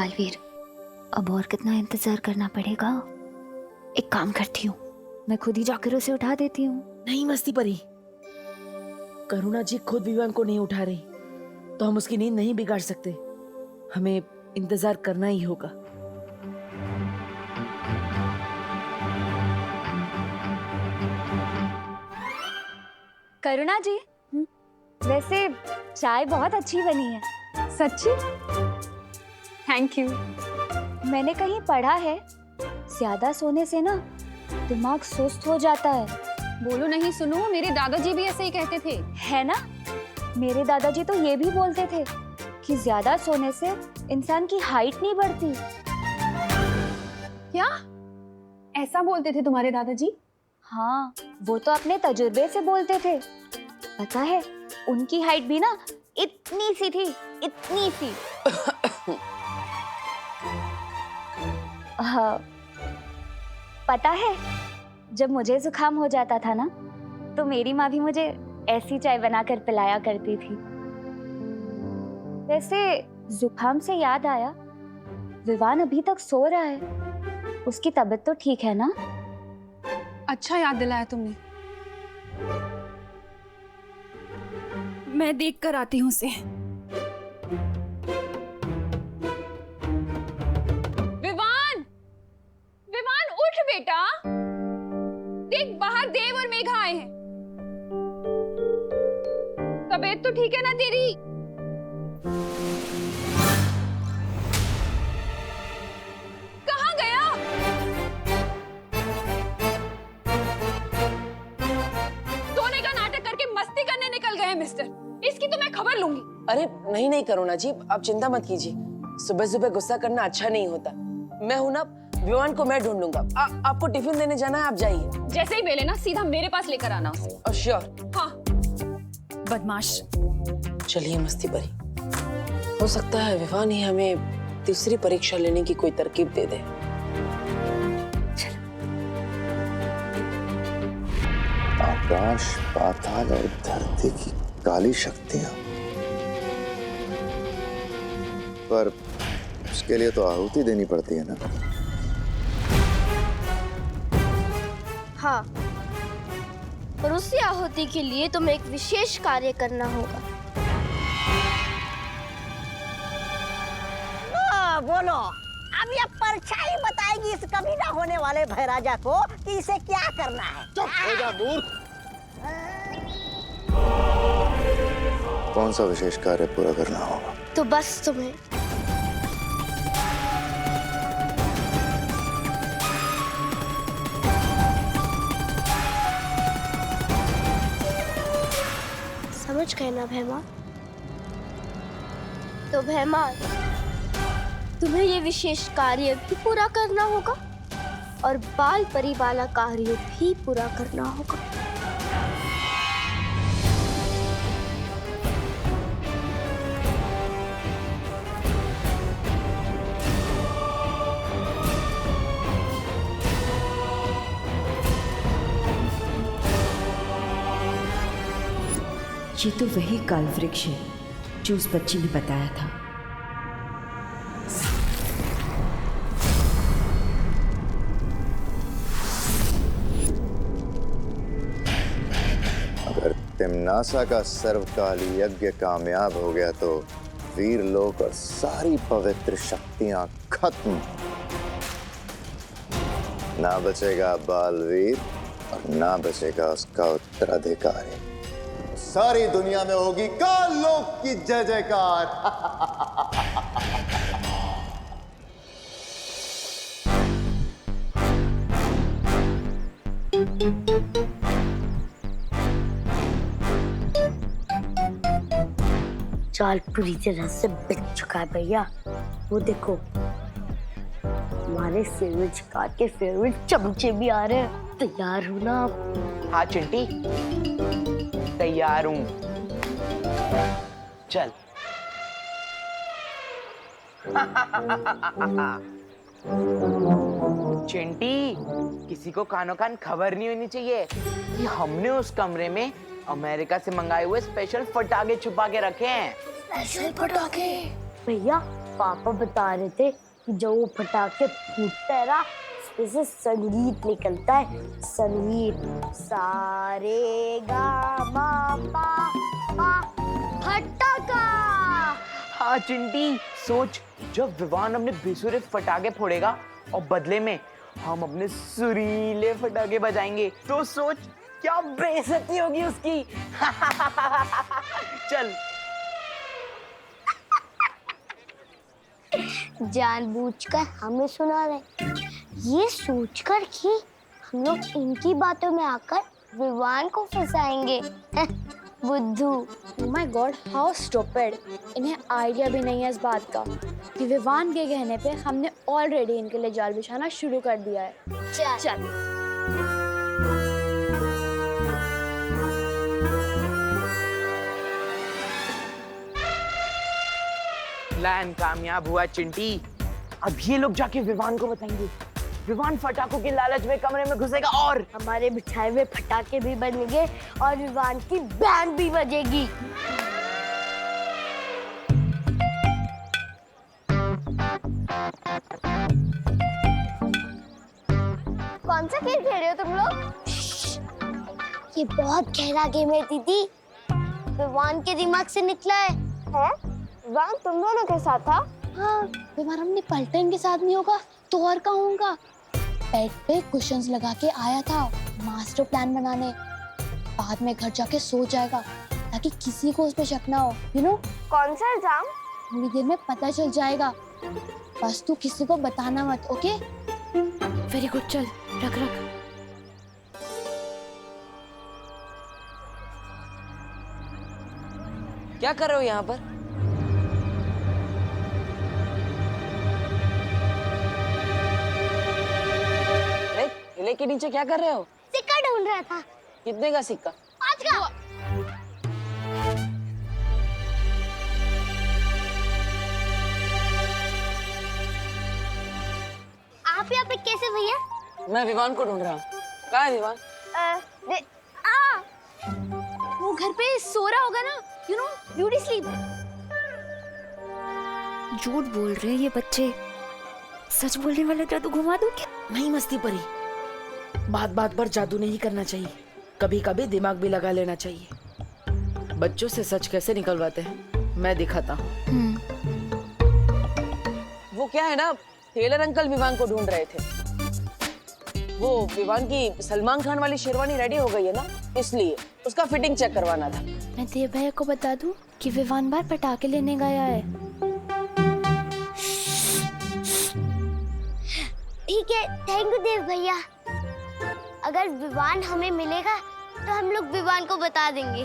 बालवीर, अब और कितना इंतजार करना पड़ेगा। एक काम करती हूँ, मैं खुद ही जाकर उसे उठा देती हूँ। नहीं मस्ती परी, करुणा जी खुद विवान को नहीं उठा रही तो हम उसकी नींद नहीं बिगाड़ सकते। हमें इंतजार करना ही होगा। करुणा जी, वैसे चाय बहुत अच्छी बनी है। सच्ची? Thank you. मैंने कहीं पढ़ा है, ज्यादा सोने से ना दिमाग सुस्त हो जाता है। बोलो नहीं सुनो, मेरे दादाजी भी ऐसे ही कहते थे। है ना, मेरे दादाजी तो ये भी बोलते थे कि ज्यादा सोने से इंसान की हाइट नहीं बढ़ती। क्या ऐसा बोलते थे तुम्हारे दादाजी? हाँ, वो तो अपने तजुर्बे से बोलते थे। पता है, उनकी हाइट भी ना इतनी सी थी, इतनी सी। हाँ, पता है, जब मुझे जुकाम हो जाता था ना, तो मेरी माँ भी मुझे ऐसी चाय बनाकर पिलाया करती थी। वैसे जुकाम से याद आया, विवान अभी तक सो रहा है। उसकी तबीयत तो ठीक है ना? अच्छा याद दिलाया तुमने। मैं देख कर आती हूँ उसे। विवान, विवान उठ बेटा, देख बाहर देव और मेघा आए हैं। तबीयत तो ठीक है ना तेरी? कहाँ गया? सोने का नाटक करके मस्ती करने निकल गए मिस्टर। इसकी तो मैं खबर लूंगी। अरे नहीं नहीं करुणा जी, आप चिंता मत कीजिए। सुबह सुबह गुस्सा करना अच्छा नहीं होता। मैं हूं ना, विवान को मैं ढूंढ लूंगा। आपको टिफिन देने जाना है, आप जाइए। जैसे ही मिले ना सीधा मेरे पास लेकर आना उसे। श्योर। हाँ। बदमाश। चलिए मस्ती परी, हो सकता है विवान ही हमें तीसरी परीक्षा लेने की कोई तरकीब दे दे। आकाश, पाताल और धरती की काली शक्तियां, पर उसके लिए तो आहुति देनी पड़ती है ना। हाँ, और उसी आहुति के लिए तुम्हें एक विशेष कार्य करना होगा। बोलो, अब ये परछाई बताएगी इस कभी ना होने वाले भैराजा को कि इसे क्या करना है। चुप हो जा मूर्ख। कौन सा विशेष कार्य पूरा करना होगा? तो बस तुम्हें समझ गए ना भैमा? तो भैमा, तुम्हें ये विशेष कार्य भी पूरा करना होगा और बाल परी वाला कार्य भी पूरा करना होगा। ये तो वही काल वृक्ष है जो उस बच्ची ने बताया था। अगर तिम्नासा का सर्वकाल यज्ञ कामयाब हो गया तो वीर लोक और सारी पवित्र शक्तियां खत्म। ना बचेगा बालवीर और ना बचेगा उसका उत्तराधिकारी। सारी दुनिया में होगी काल लोक की जय जयकार। जाल पूरी तरह से बिक चुका है भैया। वो देखो, हमारे फेवरेट शिकार के फेवरेट चमचे भी आ रहे हैं। तैयार हो ना आप? हाँ चिंटी, तैयार हूँ। चल। चिंटी, किसी को कानो कान खबर नहीं होनी चाहिए कि हमने उस कमरे में अमेरिका से मंगाए हुए स्पेशल पटाखे छुपा के रखे हैं। स्पेशल पटाखे? भैया, पापा बता रहे थे कि जब वो फटाके फूटता है ना, उसमें से संगीत निकलता है। संगीत सारे गा मा पा पा फटाका। हाँ चिंटी, सोच जब विवान अपने बेसुरे फटाके फोड़ेगा और बदले में हम अपने सुरीले फटाके बजाएंगे, तो सोच क्या बेइज्जती होगी उसकी। चल। जानबूझकर हमें सुना रहे, ये सोचकर कि हम लोग इनकी बातों में आकर विवान को फंसाएंगे। बुद्धू। My God, how stupid. इन्हें आइडिया भी नहीं है इस बात का कि विवान के कहने पे हमने ऑलरेडी इनके लिए जाल बिछाना शुरू कर दिया है। चल। प्लान कामयाब हुआ चिंटी। अब ये लोग जाके विवान को बताएंगे। विवान फटाकों के लालच में कमरे में घुसेगा और हमारे बिछाए हुए फटाके भी बनेंगे और विवान की बैंड भी बजेगी। कौन सा खेल खेल रहे हो तुम लोग? ये बहुत गहरा गेम है दीदी, विवान के दिमाग से निकला है। विवान तुम दोनों के साथ था? हाँ, विवान अपने पलटन के साथ नहीं होगा तो और कहाँ होगा? बेड पे कुशन्स लगा के आया था मास्टर प्लान बनाने। बाद में घर जाके सो जाएगा ताकि किसी को उस पे शक ना हो। You know? कौन सा एग्जाम? थोड़ी देर में पता चल जाएगा, बस तू किसी को बताना मत, ओके? वेरी गुड, चल रख रख। क्या कर रहे हो यहाँ पर? किले के नीचे क्या कर रहे हो? सिक्का ढूंढ रहा था। कितने का सिक्का? 5 का। आप यहाँ पे कैसे भैया? मैं विवान को ढूंढ रहा हूँ। कहाँ है विवान? वो घर पे सो रहा होगा ना, यू नो, ब्यूटी स्लीप। झूठ बोल रहे हैं ये बच्चे। सच बोलने वाले जादू घुमा दूं क्या? नहीं मस्ती परी, बात बात पर जादू नहीं करना चाहिए, कभी कभी दिमाग भी लगा लेना चाहिए। बच्चों से सच कैसे निकलवाते हैं मैं दिखाता हूँ। वो क्या है ना, टेलर अंकल विवान को ढूंढ रहे थे। वो विवान की सलमान खान वाली शेरवानी रेडी हो गई है ना, इसलिए उसका फिटिंग चेक करवाना था। मैं देव भैया को बता दूं कि विवान बाहर पटाखे लेने गया है। ठीक है, थैंक यू देव भैया। अगर विवान हमें मिलेगा तो हम लोग विवान को बता देंगे।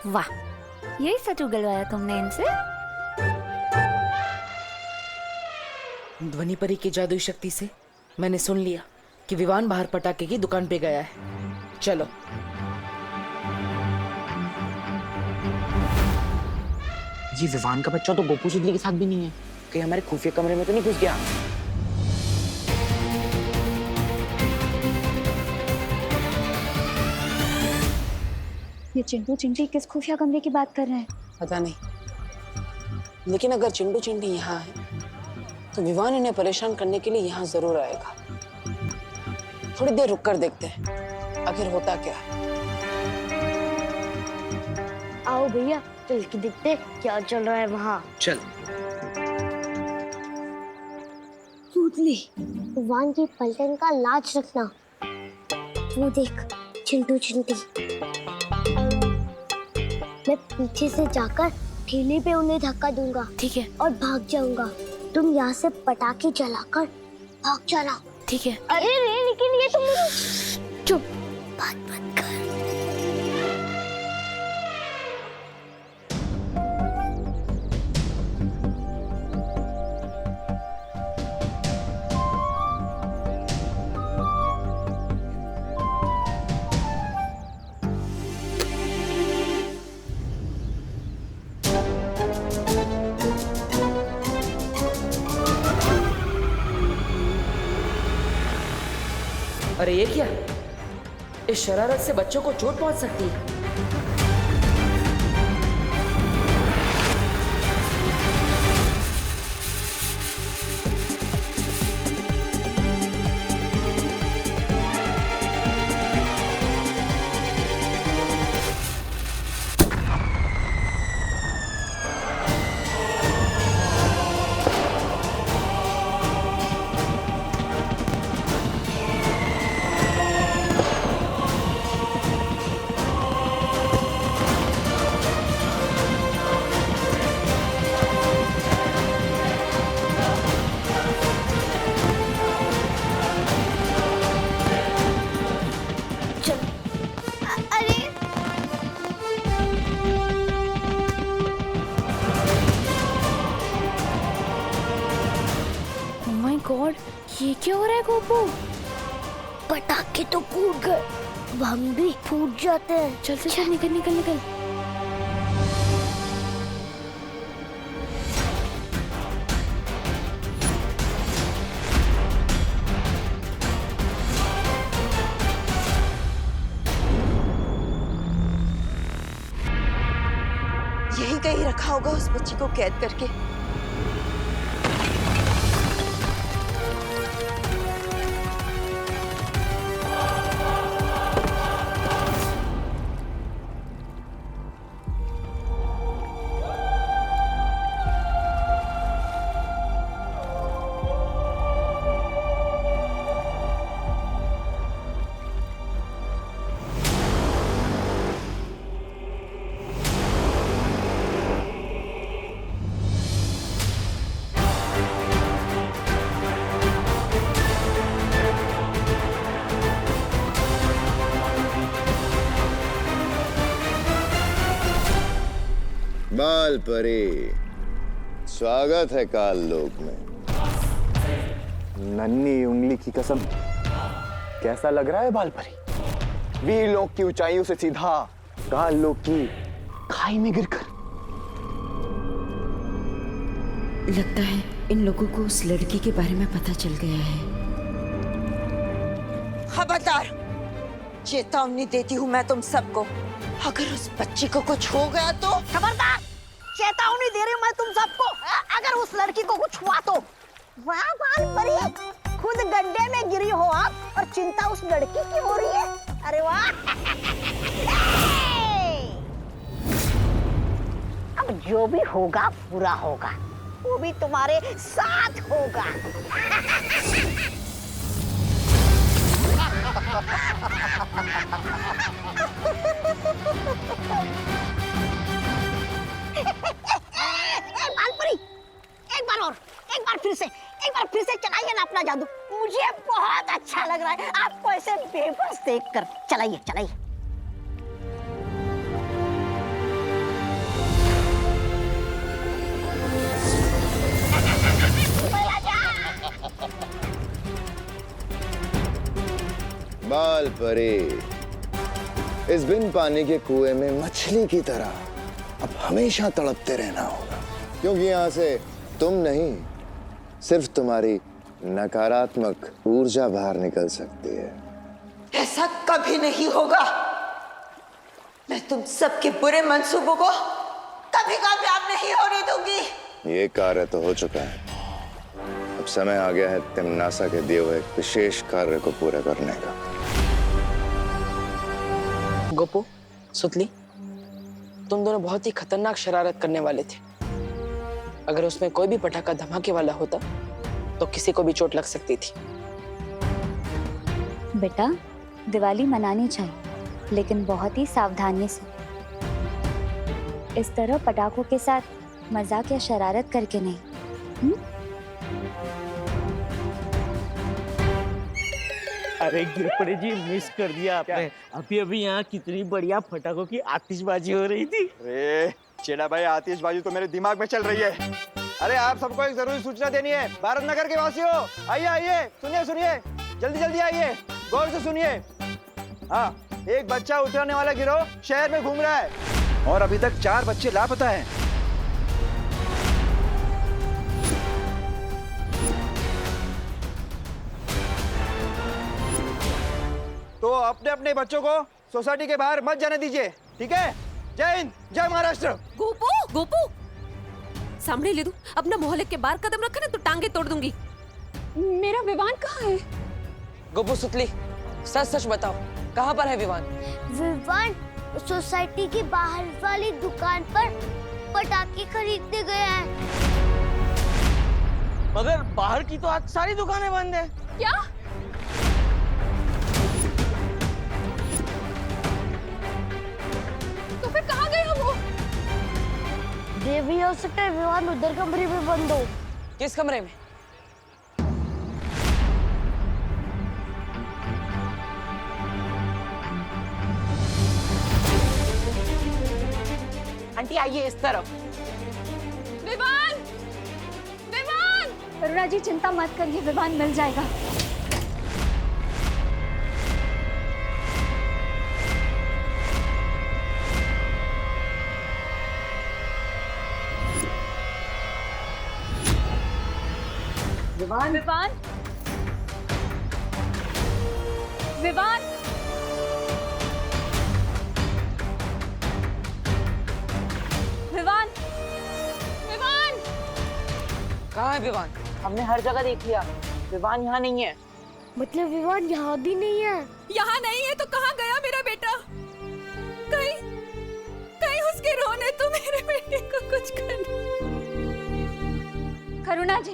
वाह, यही सच उगलवाया तुमने इनसे? ध्वनि परी की जादुई शक्ति से मैंने सुन लिया कि विवान बाहर पटाखे की दुकान पे गया है। चलो। ये विवान का बच्चा तो गोपू सुदली के साथ भी नहीं है, कहीं हमारे खुफिया कमरे में तो नहीं घुस गया। ये चिंटू चिंटी किस खुफिया कमरे की बात कर रहे हैं? पता नहीं, लेकिन अगर चिंटू चिंटी यहाँ है तो विवान इन्हें परेशान करने के लिए यहाँ जरूर आएगा। थोड़ी देर रुक कर देखते हैं आखिर होता क्या है। आओ भैया, चल के देखते क्या चल रहा है वहाँ। चल। सूतली, विवान की पलटन का लाज रखना। वो देख चिंटू चिंटी। मैं पीछे से जाकर ठेले पे उन्हें धक्का दूंगा। ठीक है। और भाग जाऊंगा। तुम यहाँ से पटाखे चलाकर भाग जाना। ठीक है। अरे रे, लेकिन ये तुम चुप, बात मत कर। अरे ये क्या, इस शरारत से बच्चों को चोट पहुंच सकती है। गॉड, ये क्या हो रहा है गोपू? पटाखे तो फूट गए, अब हम भी फूट जाते हैं। चल चल चल, निकल निकल निकल। यही कहीं रखा होगा उस बच्ची को कैद करके। बाल परी, स्वागत है काल लोक में। नन्ही उंगली की कसम, कैसा लग रहा है बाल परी? वीर लोक की ऊंचाइयों से सीधा काल लोक की खाई में गिरकर। लगता है इन लोगों को उस लड़की के बारे में पता चल गया है। खबरदार, चेतावनी देती हूँ मैं तुम सबको, अगर उस बच्ची को कुछ हो गया तो। खबरदार, चेतावनी दे रही हूँ मैं तुम सबको, अगर उस लड़की को कुछ हुआ तो। वाह बाल परी, खुद गड्ढे में गिरी हो आप और चिंता उस लड़की की हो रही है। अरे वाह। अब जो भी होगा पूरा होगा, वो भी तुम्हारे साथ होगा। बालपरी, एक बार फिर से चलाइए ना अपना जादू। मुझे बहुत अच्छा लग रहा है आपको ऐसे बेबस देखकर। चलाइए चलाइए। बाल परी, इस बिन पानी के कुएं में मछली की तरह अब हमेशा तड़पते रहना होगा, क्योंकि यहाँ से तुम नहीं, सिर्फ तुम्हारी नकारात्मक ऊर्जा बाहर निकल सकती है। ऐसा कभी नहीं होगा। मैं तुम सबके बुरे मंसूबों को कभी कामयाब नहीं होने दूंगी। ये कार्य तो हो चुका है, अब समय आ गया है तिम्नासा के दिए हुए एक विशेष कार्य को पूरा करने का। गोपू, सुतली, तुम दोनों बहुत ही खतरनाक शरारत करने वाले थे। अगर उसमें कोई भी पटाखा धमाके वाला होता तो किसी को भी चोट लग सकती थी। बेटा, दिवाली मनानी चाहिए, लेकिन बहुत ही सावधानी से। इस तरह पटाखों के साथ मजाक या शरारत करके नहीं। अरे गिरपड़े जी, मिस कर दिया आपने। अभी अभी यहाँ कितनी बढ़िया पटाखों की आतिशबाजी हो रही थी। अरे चेला भाई, आतिशबाजी तो मेरे दिमाग में चल रही है। अरे आप सबको एक जरूरी सूचना देनी है। भारत नगर के वासियों, आइए आइए, सुनिए सुनिए, जल्दी जल्दी आइए, गौर से सुनिए। हाँ, एक बच्चा उतरने वाला गिरोह शहर में घूम रहा है और अभी तक 4 बच्चे लापता हैं। तो अपने अपने बच्चों को सोसाइटी के बाहर मत जाने दीजिए, ठीक है? जय हिंद, जय महाराष्ट्र। गोपू, गोपू, सामने ले दू। अपना मोहल्ले के बाहर कदम रखा ना तो टांगे तोड़ दूंगी। मेरा विवान कहाँ है? गोपू, सुतली, सच सच बताओ, कहाँ पर है विवान? विवान सोसाइटी की बाहर वाली दुकान पर पटाखे खरीदने गया है। मगर बाहर की तो आज सारी दुकानें बंद है। क्या? तो फिर कहाँ गए हम वो? देवी हो सकता है विवान उधर कमरे में बंद हो। किस कमरे में? आंटी आइए इस तरफ। विवान, विवान, करुणा जी चिंता मत करिए, विवान मिल जाएगा। विवान विवान विवान विवान विवान कहाँ है विवान? हमने हर जगह देख लिया, विवान यहाँ नहीं है। मतलब विवान यहाँ भी नहीं है? यहाँ नहीं है तो कहाँ गया मेरा बेटा? कहीं कहीं उसके रोने तो मेरे बेटे को कुछ कर। करुणा जी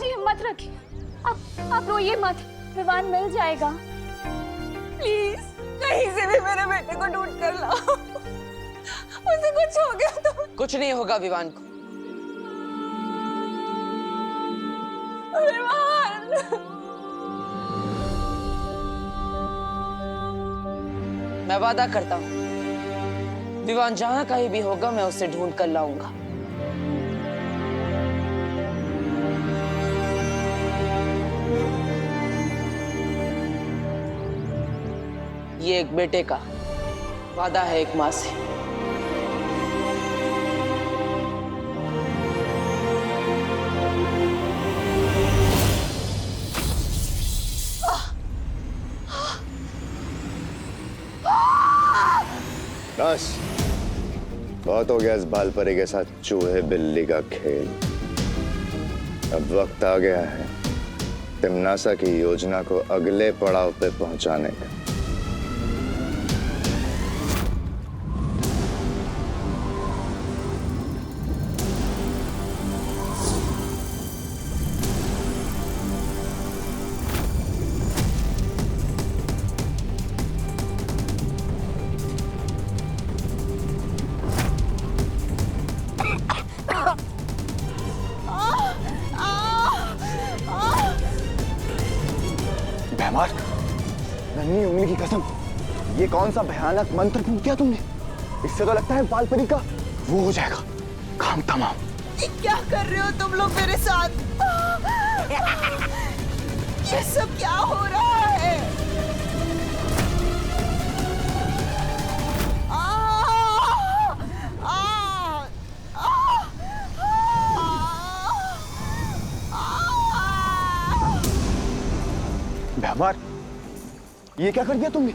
हिम्मत रखिए, आप रोइए मत, विवान मिल जाएगा। प्लीज कहीं से भी मेरे बेटे को ढूंढ कर लाओ। उसे कुछ हो गया तो कुछ नहीं होगा विवान को। विवान मैं वादा करता हूँ, विवान जहाँ कहीं भी होगा मैं उसे ढूंढ कर लाऊंगा। ये एक बेटे का वादा है एक माँ से। बस बहुत हो गया इस बालपरी के साथ चूहे बिल्ली का खेल। अब वक्त आ गया है तिम्नासा की योजना को अगले पड़ाव पे पहुंचाने का। भैमार, नन्ही उंगली की कसम, ये कौन सा भयानक मंत्र फूंक दिया तुमने? इससे तो लगता है बालपरी का वो हो जाएगा, काम तमाम। क्या कर रहे हो तुम लोग मेरे साथ? ये सब क्या हो रहा है? भैमार, ये क्या कर दिया तुमने?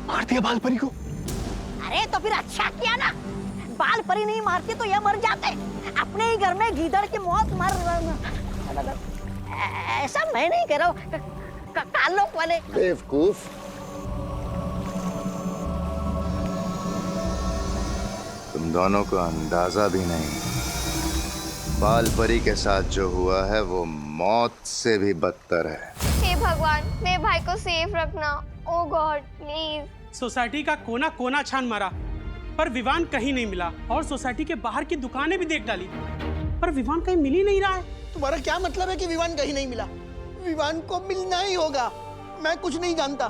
मार दिया बालपरी को? अरे तो फिर अच्छा किया ना, बाल परी नहीं मारती तो ये मर जाते। अपने ही घर में गीदड़ की मौत मर। ऐसा मैं नहीं कह रहा हूँ, कालोक वाले। बेवकूफ, तुम दोनों को अंदाजा भी नहीं, बालपरी के साथ जो हुआ है वो मौत से भी बदतर है। हे भगवान, मेरे भाई को सेफ रखना। ओ गॉड प्लीज। सोसाइटी का कोना कोना छान मारा पर विवान कहीं नहीं मिला, और सोसाइटी के बाहर की दुकानें भी देख डाली पर विवान कहीं मिल ही नहीं रहा है। तुम्हारा क्या मतलब है कि विवान कहीं नहीं मिला? विवान को मिलना ही होगा। मैं कुछ नहीं जानता,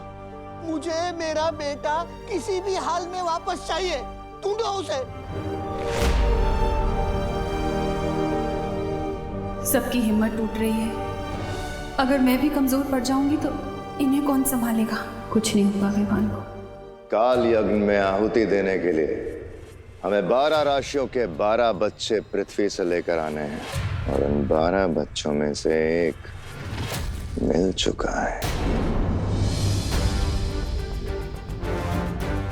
मुझे मेरा बेटा किसी भी हाल में वापस चाहिए। ढूंढो उसे। सबकी हिम्मत टूट रही है। अगर मैं भी कमजोर पड़ जाऊंगी तो इन्हें कौन संभालेगा? कुछ नहीं होगा विवान को। काल यज्ञ में आहुति देने के लिए हमें 12 राशियों के 12 बच्चे पृथ्वी से लेकर आने हैं, और उन 12 बच्चों में से एक मिल चुका है।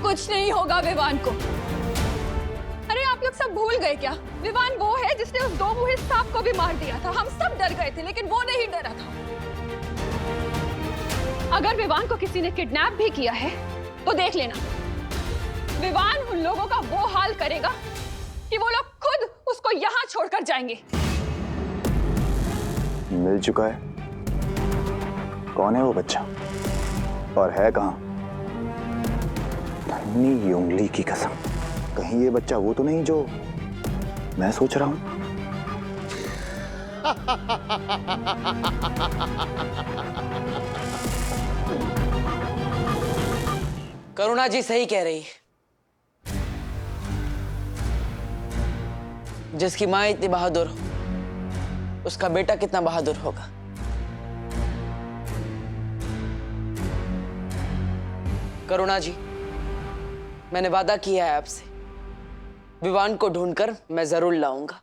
कुछ नहीं होगा विवान को। अरे आप लोग सब भूल गए क्या? विवान वो है जिसने उस 2 मुहे सांप को भी मार दिया था। हम सब डर गए थे लेकिन वो नहीं डरा था। अगर विवान को किसी ने किडनैप भी किया है तो देख लेना, विवान उन लोगों का वो हाल करेगा कि वो लोग खुद उसको यहाँ छोड़कर जाएंगे। मिल चुका है? कौन है वो बच्चा और है कहाँ? नन्ही उंगली की कसम, कहीं ये बच्चा वो तो नहीं जो मैं सोच रहा हूं? करुणा जी सही कह रही है। जिसकी माँ इतनी बहादुर हो, उसका बेटा कितना बहादुर होगा। करुणा जी, मैंने वादा किया है आपसे, विवान को ढूंढकर मैं जरूर लाऊंगा।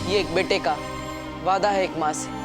ये एक बेटे का वादा है एक माँ से।